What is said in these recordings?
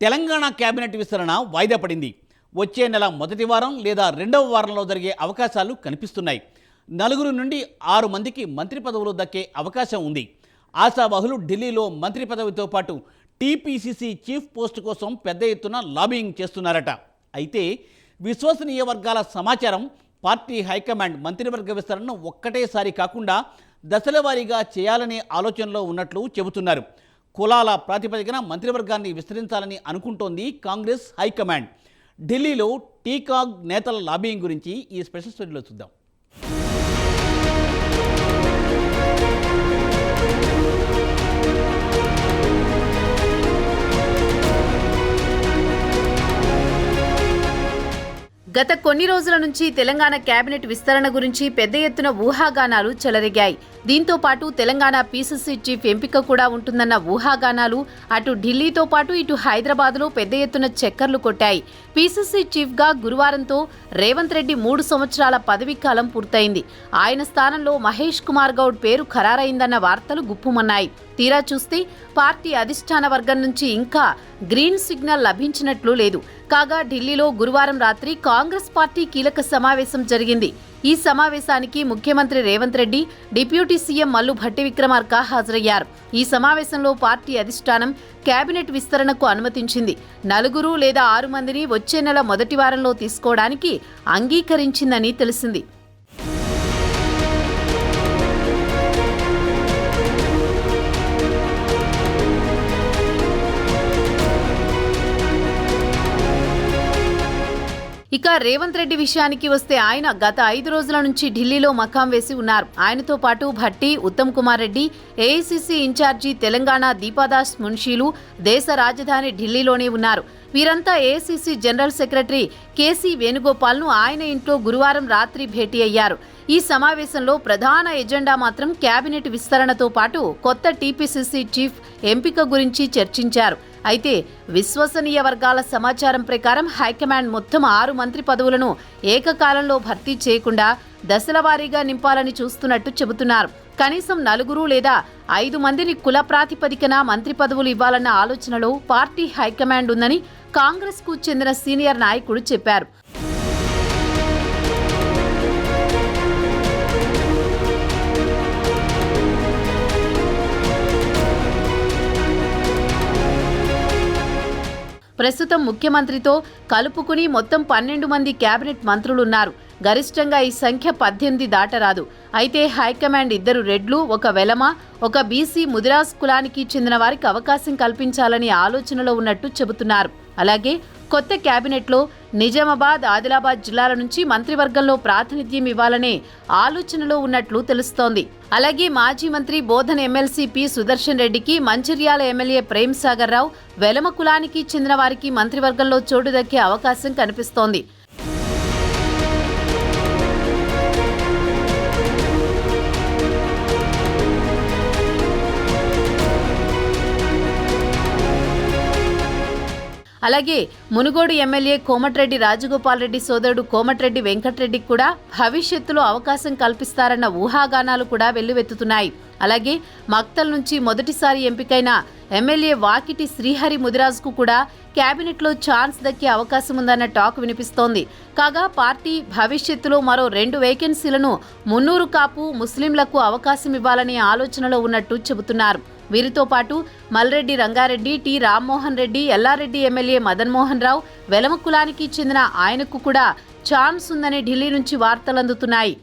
Telangana cabinet విస్తరణ వాయిదా పడింది. వచ్చే నెల మొదటి వారం లేదా రెండవ వారంలో జరిగే అవకాశాలు కనిపిస్తున్నాయి. 4 నుండి 6 మందికి మంత్రి పదవులు దక్కే అవకాశం ఉంది. ఆశావహులు ఢిల్లీలో మంత్రి పదవితో పాటు టీపీసీసీ చీఫ్ పోస్ట్ కోసం పెద్ద ఎత్తున లాబింగ్ చేస్తున్నారట. అయితే విశ్వసనీయ వర్గాల సమాచారం పార్టీ హైకమాండ్ మంత్రివర్గ విస్తరణను ఒక్కటేసారి కాకుండా దశల వారీగా చేయాలనే ఆలోచనలో ఉన్నట్లు చెబుతున్నారు. కులాల ప్రాతిపదికన మంత్రివర్గాన్ని విస్తరించాలని అనుకుంటోంది కాంగ్రెస్ హైకమాండ్. ఢిల్లీలో టీకాగ్ నేతల లాబింగ్ గురించి ఈ స్పెషల్ స్టోరీలో చూద్దాం. గత కొన్ని రోజుల నుంచి తెలంగాణ కేబినెట్ విస్తరణ గురించి పెద్ద ఎత్తున ఊహాగానాలు చెలరేగాయి. దీంతో పాటు తెలంగాణ పీసీసీ చీఫ్ ఎంపిక కూడా ఉంటుందన్న ఊహాగానాలు అటు ఢిల్లీతో పాటు ఇటు హైదరాబాద్లో పెద్ద ఎత్తున చక్కర్లు కొట్టాయి. పీసీసీ చీఫ్గా గురువారంతో రేవంత్ రెడ్డి 3 సంవత్సరాల పదవీకాలం పూర్తయింది. ఆయన స్థానంలో మహేష్ కుమార్ గౌడ్ పేరు ఖరారైందన్న వార్తలు గుప్పుమన్నాయి. తీరా చూస్తే పార్టీ అధిష్టాన వర్గం నుంచి ఇంకా గ్రీన్ సిగ్నల్ లభించినట్లు లేదు. కాగా ఢిల్లీలో గురువారం రాత్రి కాంగ్రెస్ పార్టీ కీలక సమావేశం జరిగింది. ఈ సమావేశానికి ముఖ్యమంత్రి రేవంత్ రెడ్డి, డిప్యూటీ సీఎం మల్లు భట్టి విక్రమార్క హాజరయ్యారు. ఈ సమావేశంలో పార్టీ అధిష్టానం కేబినెట్ విస్తరణకు అనుమతించింది. 4 లేదా 6 మందిని వచ్చే నెల మొదటి వారంలో తీసుకోవడానికి అంగీకరించిందని తెలిసింది. ఇక రేవంత్ రెడ్డి విషయానికి వస్తే ఆయన గత 5 రోజుల నుంచి ఢిల్లీలో మకాం వేసి ఉన్నారు. ఆయనతో పాటు భట్టి, ఉత్తమ్ కుమార్ రెడ్డి, ఏఐసీసీ ఇన్ఛార్జి తెలంగాణ దీపాదాస్ మున్షీలు దేశ రాజధాని ఢిల్లీలోనే ఉన్నారు. వీరంతా ఏఐసీసీ జనరల్ సెక్రటరీ కేసీ వేణుగోపాల్ను ఆయన ఇంట్లో గురువారం రాత్రి భేటీ అయ్యారు. ఈ సమావేశంలో ప్రధాన ఎజెండా మాత్రం కేబినెట్ విస్తరణతో పాటు కొత్త టీపీసీసీ చీఫ్ ఎంపిక గురించి చర్చించారు. అయితే విశ్వసనీయ వర్గాల సమాచారం ప్రకారం హైకమాండ్ మొత్తం 6 మంత్రి పదవులను ఏకకాలంలో భర్తీ చేయకుండా దశల వారీగా నింపాలని చూస్తున్నట్టు చెబుతున్నారు. కనీసం 4 లేదా 5 మందిని కుల ప్రాతిపదికన మంత్రి పదవులు ఇవ్వాలన్న ఆలోచనలో పార్టీ హైకమాండ్ ఉందని కాంగ్రెస్కు చెందిన సీనియర్ నాయకుడు చెప్పారు. ప్రస్తుతం ముఖ్యమంత్రితో కలుపుకుని మొత్తం 12 మంది కేబినెట్ మంత్రులున్నారు. గరిష్టంగా ఈ సంఖ్య 18 దాటరాదు. అయితే హైకమాండ్ 2 రెడ్లు, 1 వెలమ, 1 బీసీ ముదిరాజ్ కులానికి చెందిన వారికి అవకాశం కల్పించాలని ఆలోచనలో ఉన్నట్టు చెబుతున్నారు. అలాగే కొత్త కేబినెట్లో నిజామాబాద్, ఆదిలాబాద్ జిల్లాల నుంచి మంత్రివర్గంలో ప్రాతినిధ్యం ఇవ్వాలనే ఆలోచనలో ఉన్నట్లు తెలుస్తోంది. అలాగే మాజీ మంత్రి బోధన ఎమ్మెల్సీ పి సుదర్శన్ రెడ్డికి, మంచిర్యాల ఎమ్మెల్యే ప్రేమ్ సాగర్ రావు, వెలమ కులానికి చెందిన వారికి మంత్రివర్గంలో చోటు దక్కే అవకాశం కనిపిస్తోంది. అలాగే మునుగోడు ఎమ్మెల్యే కోమటిరెడ్డి రాజగోపాల్ రెడ్డి సోదరుడు కోమటిరెడ్డి వెంకటరెడ్డికి కూడా భవిష్యత్తులో అవకాశం కల్పిస్తారన్న ఊహాగానాలు కూడా వెల్లువెత్తుతున్నాయి. అలాగే మక్తల్ నుంచి మొదటిసారి ఎంపికైన ఎమ్మెల్యే వాకిటి శ్రీహరి ముదిరాజ్కు కూడా కేబినెట్లో ఛాన్స్ దక్కే అవకాశం ఉందన్న టాక్ వినిపిస్తోంది. కాగా పార్టీ భవిష్యత్తులో మరో 2 వేకెన్సీలను మున్నూరు కాపు ముస్లింలకు అవకాశం ఇవ్వాలనే ఆలోచనలో ఉన్నట్టు చెబుతున్నారు. వీరితో పాటు మల్రెడ్డి రంగారెడ్డి, టి రామ్మోహన్ రెడ్డి, ఎల్లారెడ్డి ఎమ్మెల్యే మదన్ మోహన్ రావు, వెలమ కులానికి చెందిన ఆయనకు కూడా ఛాన్స్ ఉందని ఢిల్లీ నుంచి వార్తలందుతున్నాయి.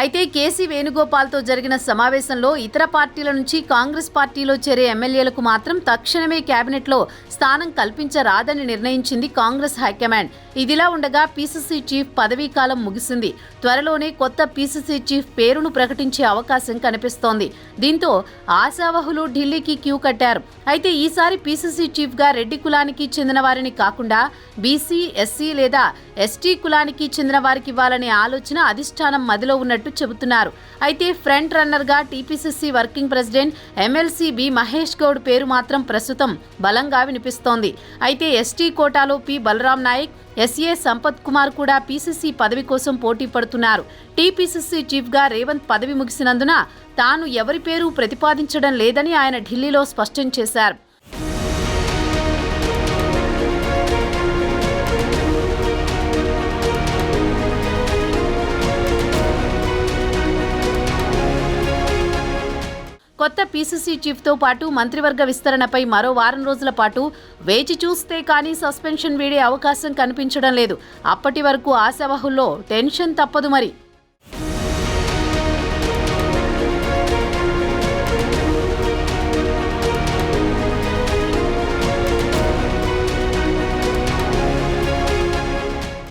అయితే కేసీ వేణుగోపాల్తో జరిగిన సమావేశంలో ఇతర పార్టీల నుంచి కాంగ్రెస్ పార్టీలో చేరే ఎమ్మెల్యేలకు మాత్రం తక్షణమే కేబినెట్లో స్థానం కల్పించరాదని నిర్ణయించింది కాంగ్రెస్ హైకమాండ్. ఇదిలా ఉండగా పీసీసీ చీఫ్ పదవీకాలం ముగిసింది. త్వరలోనే కొత్త పీసీసీ చీఫ్ పేరును ప్రకటించే అవకాశం కనిపిస్తోంది. దీంతో ఆశావహులు ఢిల్లీకి క్యూ కట్టారు. అయితే ఈసారి పీసీసీ చీఫ్గా రెడ్డి కులానికి చెందిన వారిని కాకుండా బీసీ, ఎస్సీ లేదా ఎస్టీ కులానికి చెందిన వారికి ఇవ్వాలనే ఆలోచన అధిష్టానం మదిలో ఉన్నట్టు చెబుతున్నారు. అయితే ఫ్రంట్ రన్నర్గా TPCC working president MLC B Mahesh Goud పేరు మాత్రం ప్రస్తుతం బలంగా వినిపిస్తోంది. అయితే ఎస్టీ కోటాలో పి బలరాం నాయక్, ఎస్ఏ సంపత్ కుమార్ కూడా పీసీసీ పదవి కోసం పోటీ పడుతున్నారు. టీపీసీసీ చీఫ్గా రేవంత్ పదవి ముగిసినందున తాను ఎవరి పేరు ప్రతిపాదించడం లేదని ఆయన ఢిల్లీలో స్పష్టం చేశారు. కొత్త పీసీసీ చీఫ్తో పాటు మంత్రివర్గ విస్తరణపై మరో వారం రోజుల పాటు వేచి చూస్తే కానీ సస్పెన్షన్ వీడే అవకాశం కనిపించడం లేదు. అప్పటి వరకు ఆశావహుల్లో టెన్షన్ తప్పదు మరి.